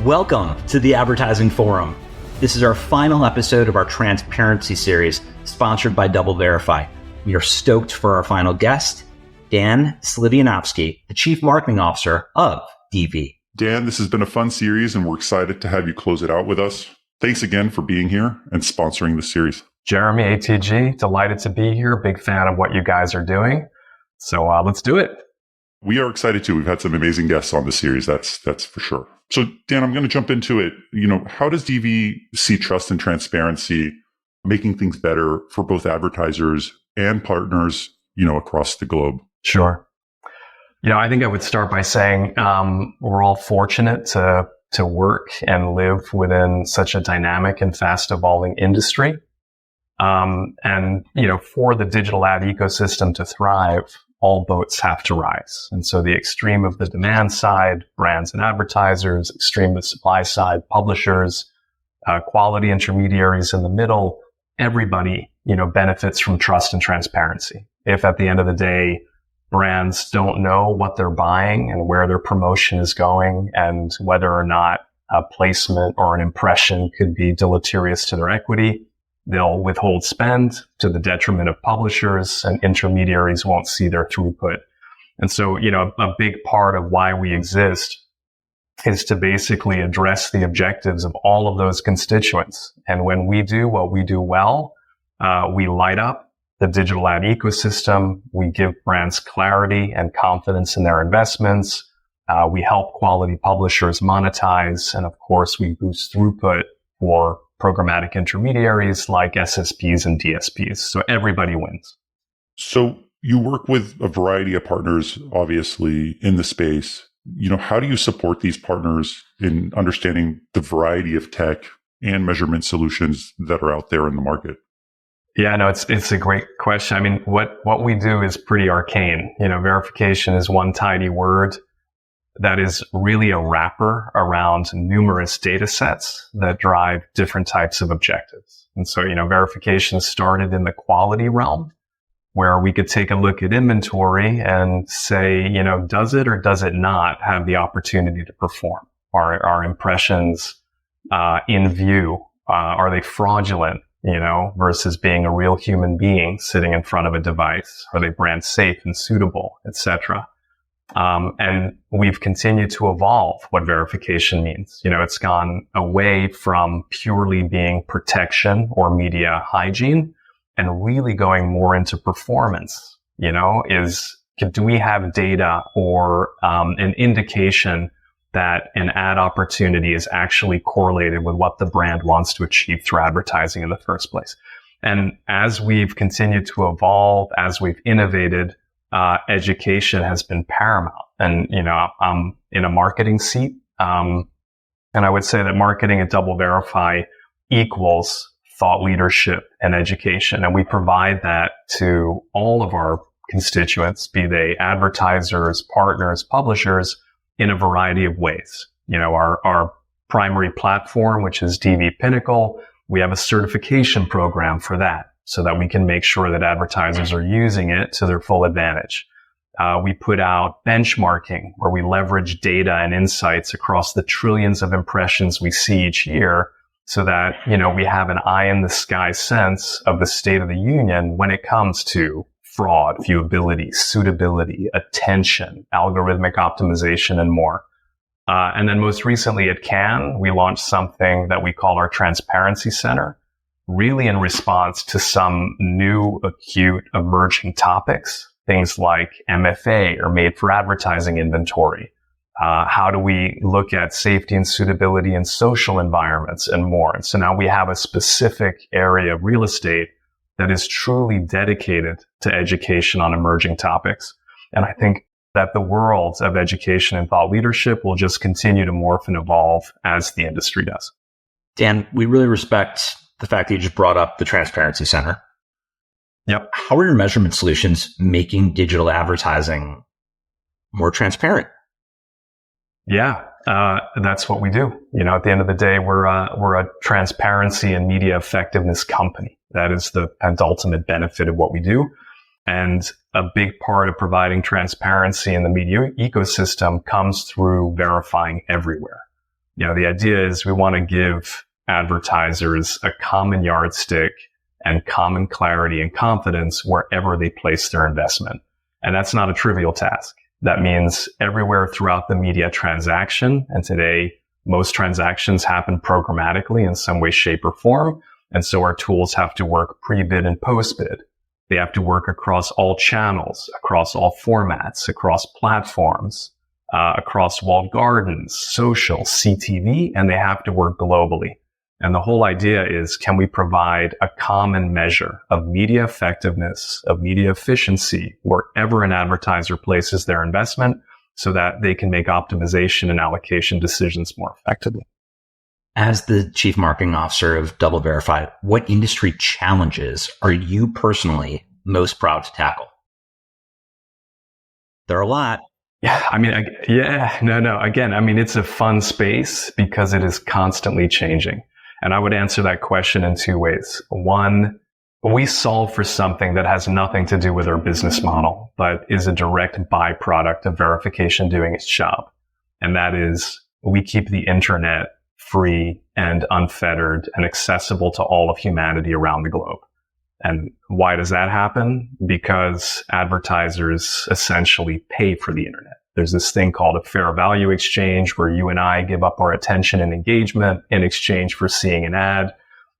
Welcome to the Advertising Forum. This is our final episode of our transparency series, sponsored by DoubleVerify. We are stoked for our final guest, Dan Slivjanovski, the Chief Marketing Officer of DV. Dan, this has been a fun series, and we're excited to have you close it out with us. Thanks again for being here and sponsoring the series. Jeremy, ATG, delighted to be here. Big fan of what you guys are doing. So let's do it. We are excited too. We've had some amazing guests on the series. That's for sure. So Dan, I'm going to jump into it. How does DV see trust and transparency making things better for both advertisers and partners, across the globe? Sure. I think I would start by saying we're all fortunate to work and live within such a dynamic and fast evolving industry. For the digital ad ecosystem to thrive, all boats have to rise. And so the extreme of the demand side, brands and advertisers, extreme of the supply side, publishers, quality intermediaries in the middle, everybody, benefits from trust and transparency. If at the end of the day, brands don't know what they're buying and where their promotion is going and whether or not a placement or an impression could be deleterious to their equity, they'll withhold spend to the detriment of publishers, and intermediaries won't see their throughput. And so, a big part of why we exist is to basically address the objectives of all of those constituents. And when we do what we do well, we light up the digital ad ecosystem. We give brands clarity and confidence in their investments. We help quality publishers monetize. And of course, we boost throughput for programmatic intermediaries like SSPs and DSPs. So everybody wins. So you work with a variety of partners, obviously, in the space. How do you support these partners in understanding the variety of tech and measurement solutions that are out there in the market? Yeah, no, it's a great question. I mean, what we do is pretty arcane. Verification is one tidy word that is really a wrapper around numerous data sets that drive different types of objectives. And so, verification started in the quality realm, where we could take a look at inventory and say, does it or does it not have the opportunity to perform? Are impressions in view? Are they fraudulent, versus being a real human being sitting in front of a device? Are they brand safe and suitable, etc.? And we've continued to evolve what verification means. It's gone away from purely being protection or media hygiene and really going more into performance. Do we have data or an indication that an ad opportunity is actually correlated with what the brand wants to achieve through advertising in the first place? And as we've continued to evolve, as we've innovated, education has been paramount. And, I'm in a marketing seat. And I would say that marketing at DoubleVerify equals thought leadership and education. And we provide that to all of our constituents, be they advertisers, partners, publishers, in a variety of ways. Our primary platform, which is DV Pinnacle, we have a certification program for that, so that we can make sure that advertisers are using it to their full advantage. We put out benchmarking, where we leverage data and insights across the trillions of impressions we see each year, so that, we have an eye in the sky sense of the state of the union when it comes to fraud, viewability, suitability, attention, algorithmic optimization, and more. And then most recently at Cannes, we launched something that we call our Transparency Center, really in response to some new, acute, emerging topics, things like MFA or made for advertising inventory. How do we look at safety and suitability in social environments and more? And so now we have a specific area of real estate that is truly dedicated to education on emerging topics. And I think that the world of education and thought leadership will just continue to morph and evolve as the industry does. Dan, we really respect the fact that you just brought up the Transparency Center. Yep. How are your measurement solutions making digital advertising more transparent? Yeah, that's what we do. At the end of the day, we're a transparency and media effectiveness company. That is the ultimate benefit of what we do. And a big part of providing transparency in the media ecosystem comes through verifying everywhere. The idea is we want to give advertisers a common yardstick and common clarity and confidence wherever they place their investment. And that's not a trivial task. That means everywhere throughout the media transaction. And today, most transactions happen programmatically in some way, shape, or form. And so our tools have to work pre-bid and post-bid. They have to work across all channels, across all formats, across platforms, across walled gardens, social, CTV, and they have to work globally. And the whole idea is, can we provide a common measure of media effectiveness, of media efficiency, wherever an advertiser places their investment so that they can make optimization and allocation decisions more effectively? As the Chief Marketing Officer of DoubleVerify, what industry challenges are you personally most proud to tackle? There are a lot. Again, it's a fun space because it is constantly changing. And I would answer that question in two ways. One, we solve for something that has nothing to do with our business model, but is a direct byproduct of verification doing its job. And that is, we keep the internet free and unfettered and accessible to all of humanity around the globe. And why does that happen? Because advertisers essentially pay for the internet. There's this thing called a fair value exchange where you and I give up our attention and engagement in exchange for seeing an ad.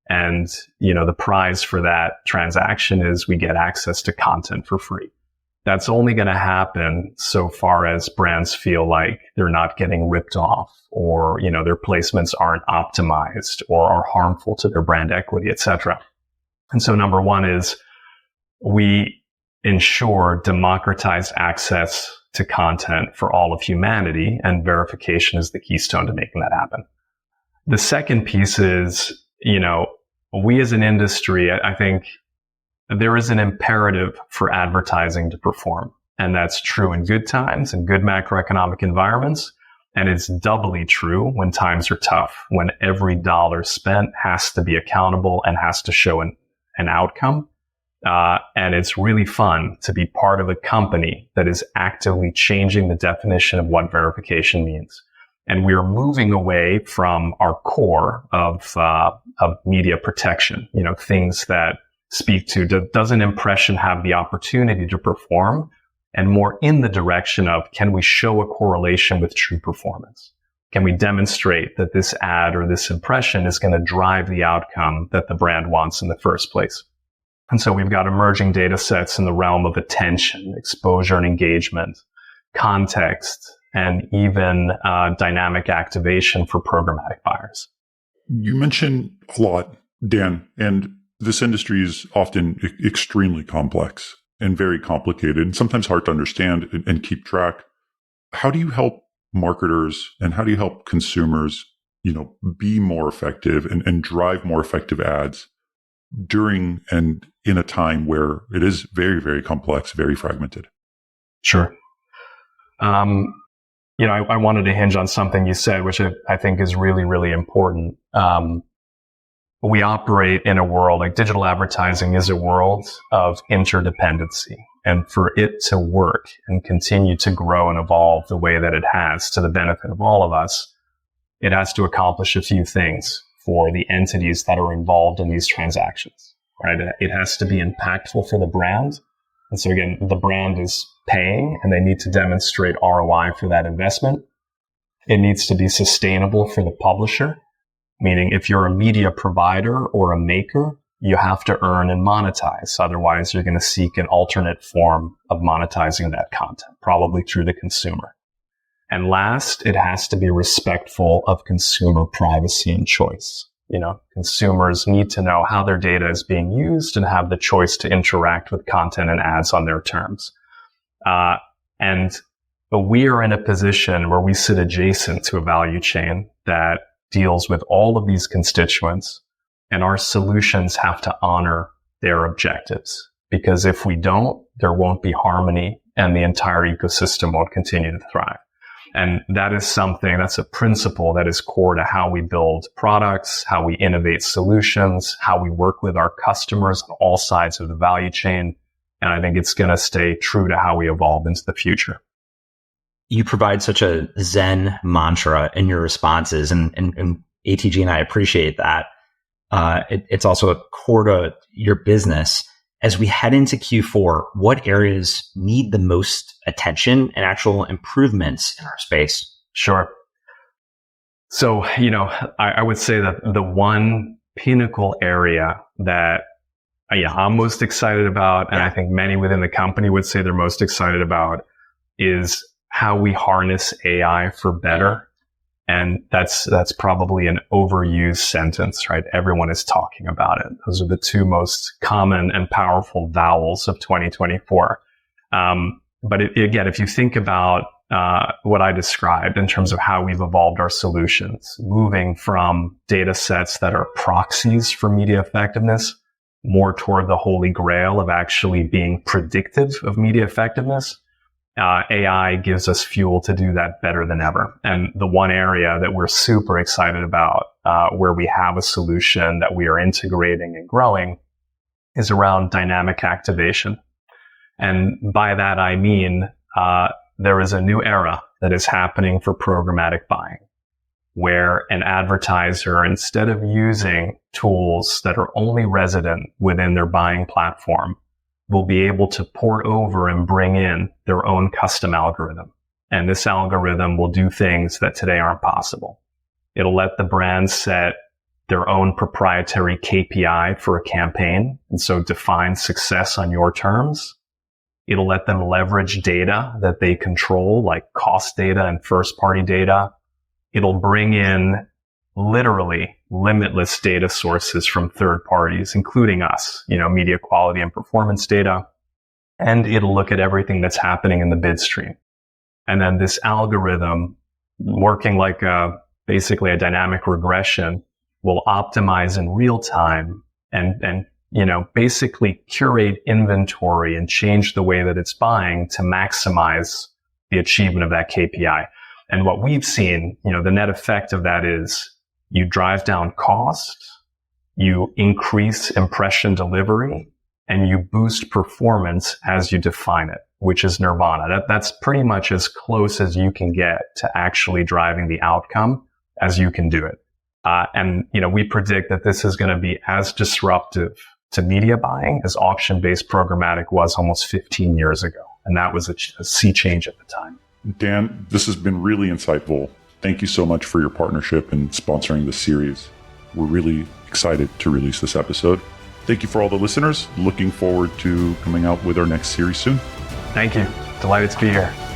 And, the prize for that transaction is we get access to content for free. That's only going to happen so far as brands feel like they're not getting ripped off or, their placements aren't optimized or are harmful to their brand equity, etc. And so number one is we ensure democratized access to content for all of humanity, and verification is the keystone to making that happen. The second piece is, we as an industry, I think there is an imperative for advertising to perform. And that's true in good times and good macroeconomic environments. And it's doubly true when times are tough, when every dollar spent has to be accountable and has to show an outcome. And it's really fun to be part of a company that is actively changing the definition of what verification means. And we are moving away from our core of media protection, things that speak to, does an impression have the opportunity to perform? And more in the direction of, can we show a correlation with true performance? Can we demonstrate that this ad or this impression is going to drive the outcome that the brand wants in the first place? And so we've got emerging data sets in the realm of attention, exposure and engagement, context, and even dynamic activation for programmatic buyers. You mentioned a lot, Dan, and this industry is often extremely complex and very complicated and sometimes hard to understand and keep track. How do you help marketers and how do you help consumers, be more effective and drive more effective ads during and in a time where it is very, very complex, very fragmented? Sure. I wanted to hinge on something you said, which I think is really, really important. We operate in a world, like digital advertising is a world of interdependency. And for it to work and continue to grow and evolve the way that it has to the benefit of all of us, it has to accomplish a few things for the entities that are involved in these transactions, right? It has to be impactful for the brand. And so again, the brand is paying and they need to demonstrate ROI for that investment. It needs to be sustainable for the publisher, meaning if you're a media provider or a maker, you have to earn and monetize. Otherwise, you're going to seek an alternate form of monetizing that content, probably through the consumer. And last, it has to be respectful of consumer privacy and choice. Consumers need to know how their data is being used and have the choice to interact with content and ads on their terms. But we are in a position where we sit adjacent to a value chain that deals with all of these constituents, and our solutions have to honor their objectives. Because if we don't, there won't be harmony and the entire ecosystem won't continue to thrive. And that is that's a principle that is core to how we build products, how we innovate solutions, how we work with our customers on all sides of the value chain. And I think it's going to stay true to how we evolve into the future. you provide such a Zen mantra in your responses, and ATG and I appreciate that. It's also a core to your business. As we head into Q4, what areas need the most attention and actual improvements in our space? Sure. So, I would say that the one pinnacle area that I'm most excited about, and I think many within the company would say they're most excited about, is how we harness AI for better. And that's probably an overused sentence, right? Everyone is talking about it. Those are the two most common and powerful vowels of 2024. But again, if you think about what I described in terms of how we've evolved our solutions, moving from data sets that are proxies for media effectiveness more toward the holy grail of actually being predictive of media effectiveness, AI gives us fuel to do that better than ever. And the one area that we're super excited about, where we have a solution that we are integrating and growing, is around dynamic activation. And by that, I mean, there is a new era that is happening for programmatic buying, where an advertiser, instead of using tools that are only resident within their buying platform, will be able to port over and bring in their own custom algorithm. And this algorithm will do things that today aren't possible. It'll let the brand set their own proprietary KPI for a campaign, and so define success on your terms. It'll let them leverage data that they control, like cost data and first-party data. It'll bring in literally limitless data sources from third parties, including us, media quality and performance data. And it'll look at everything that's happening in the bid stream. And then this algorithm, working like basically a dynamic regression, will optimize in real time and basically curate inventory and change the way that it's buying to maximize the achievement of that KPI. And what we've seen, the net effect of that is you drive down cost, you increase impression delivery, and you boost performance as you define it, which is nirvana. That's pretty much as close as you can get to actually driving the outcome as you can do it. And we predict that this is going to be as disruptive to media buying as auction-based programmatic was almost 15 years ago. And that was a sea change at the time. Dan, this has been really insightful. Thank you so much for your partnership and sponsoring this series. We're really excited to release this episode. Thank you for all the listeners. Looking forward to coming out with our next series soon. Thank you. Delighted to be here.